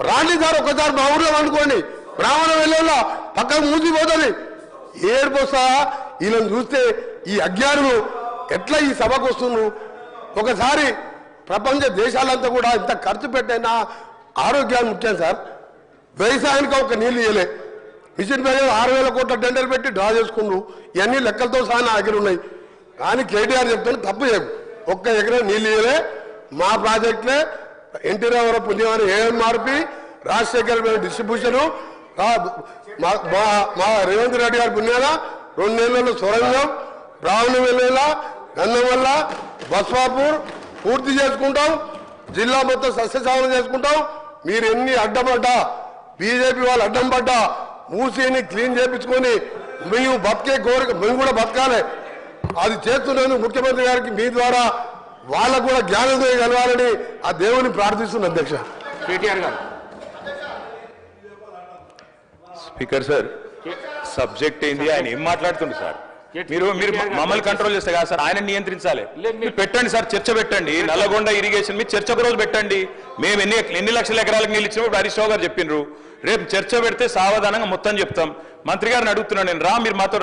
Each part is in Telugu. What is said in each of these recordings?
రాండి సార్ ఒకసారి మా ఊర్లో అనుకోండి, బ్రాహ్మణ వెళ్ళేలా పక్కకు మూసిపోతుంది. ఏడుపోస్తా వీళ్ళని చూస్తే ఈ అజ్ఞానులు ఎట్లా ఈ సభకు వస్తున్నారు. ఒకసారి ప్రపంచ దేశాలంతా కూడా ఇంత ఖర్చు పెట్టైనా ఆరోగ్యాన్ని ముఖ్యం సార్. వ్యవసాయానికి ఒక నీళ్ళు ఇవ్వలే, మిషన్ పేరు 6,000 కోట్ల టెండర్ పెట్టి డ్రా చేసుకున్నారు. ఇవన్నీ లెక్కలతో సహా నా దగ్గర ఉన్నాయి. కానీ కేటీఆర్ చెప్తాను తప్పు చేయకు, ఒక్క ఎకరం నీళ్ళు ఇవ్వలే. మా ప్రాజెక్టులే NT Ramarao పుణ్యమని AMRP, Rajasekhar distribution, మా రేవంత్ రెడ్డి గారి పుణ్యాన 2 నెలల్లో సొరంగం, బ్రాహ్మణ వెళ్ళేలా గంధం వల్ల బస్వాపూర్ పూర్తి చేసుకుంటాం. జిల్లా మొత్తం సస్యశామనం చేసుకుంటాం. మీరు ఎన్ని అడ్డపడ్డా, బీజేపీ వాళ్ళు అడ్డం పడ్డా, మూసీని క్లీన్ చేయించుకొని మేము బతికే కోరిక, మేము కూడా బతకాలి. అది చేస్తున్నందుకు ముఖ్యమంత్రి గారికి మీ ద్వారా వాళ్ళకు కూడా జ్ఞానోదయం కలవాలని ఆ దేవుని ప్రార్థిస్తున్న అధ్యక్ష. కేటీఆర్ గారు. స్పీకర్ సార్, సబ్జెక్ట్ ఏంది, ఆయన ఏం మాట్లాడుతుంది సార్? మీరు మమ్మల్ని కంట్రోల్ చేస్తే కదా సార్, ఆయన నియంత్రించాలి. మీరు పెట్టండి సార్, చర్చ పెట్టండి. నల్లగొండ ఇరిగేషన్ మీరు చర్చ ఒక రోజు పెట్టండి. మేము ఎన్ని లక్షల ఎకరాలకు నీళ్ళు ఇచ్చినప్పుడు హరీష్ రావు గారు చెప్పిండ్రు. రేపు చర్చ పెడితే సావధానంగా మొత్తం చెప్తాం. మంత్రి గారిని అడుగుతున్నాను నేను, మీరు మాతో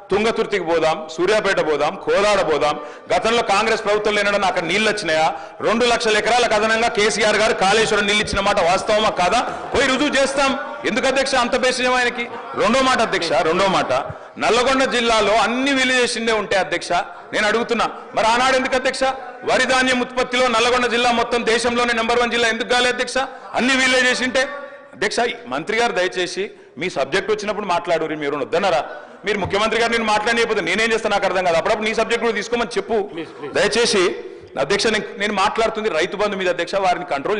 తుంగతుర్తికి పోదాం, సూర్యాపేట పోదాం, కోదాడ పోదాం. గతంలో కాంగ్రెస్ ప్రభుత్వం లేనడని అక్కడ నీళ్ళు వచ్చినాయా? 2 లక్షల ఎకరాలకు అదనంగా కేసీఆర్ గారు కాళేశ్వరం నీళ్ళు ఇచ్చిన మాట వాస్తవమా కాదా? పోయి రుజువు చేస్తాం. ఎందుకు అధ్యక్ష అంత బేసిజం ఆయనకి? రెండో మాట అధ్యక్ష, నల్లగొండ జిల్లాలో అన్ని విలేజెసిండే ఉంటాయి అధ్యక్ష. నేను అడుగుతున్నా, మరి ఆనాడు ఎందుకు అధ్యక్ష వరి ధాన్యం ఉత్పత్తిలో నల్లగొండ జిల్లా మొత్తం దేశంలోనే నెంబర్ 1 జిల్లా ఎందుకు కాలే అధ్యక్ష? అన్ని విలేజెసింటే అధ్యక్ష. మంత్రి గారు దయచేసి మీ సబ్జెక్ట్ వచ్చినప్పుడు మాట్లాడు. మీరు వద్దన్నారా? మీరు ముఖ్యమంత్రి గారు నేను మాట్లాడలేకపోతే నేనేం చేస్తాను నాకు అర్థం కాదు. అప్పుడప్పుడు నీ సబ్జెక్ట్ కూడా తీసుకోమని చెప్పు దయచేసి అధ్యక్ష. నేను మాట్లాడుతుంది రైతు బంధు మీద అధ్యక్ష. వారిని కంట్రోల్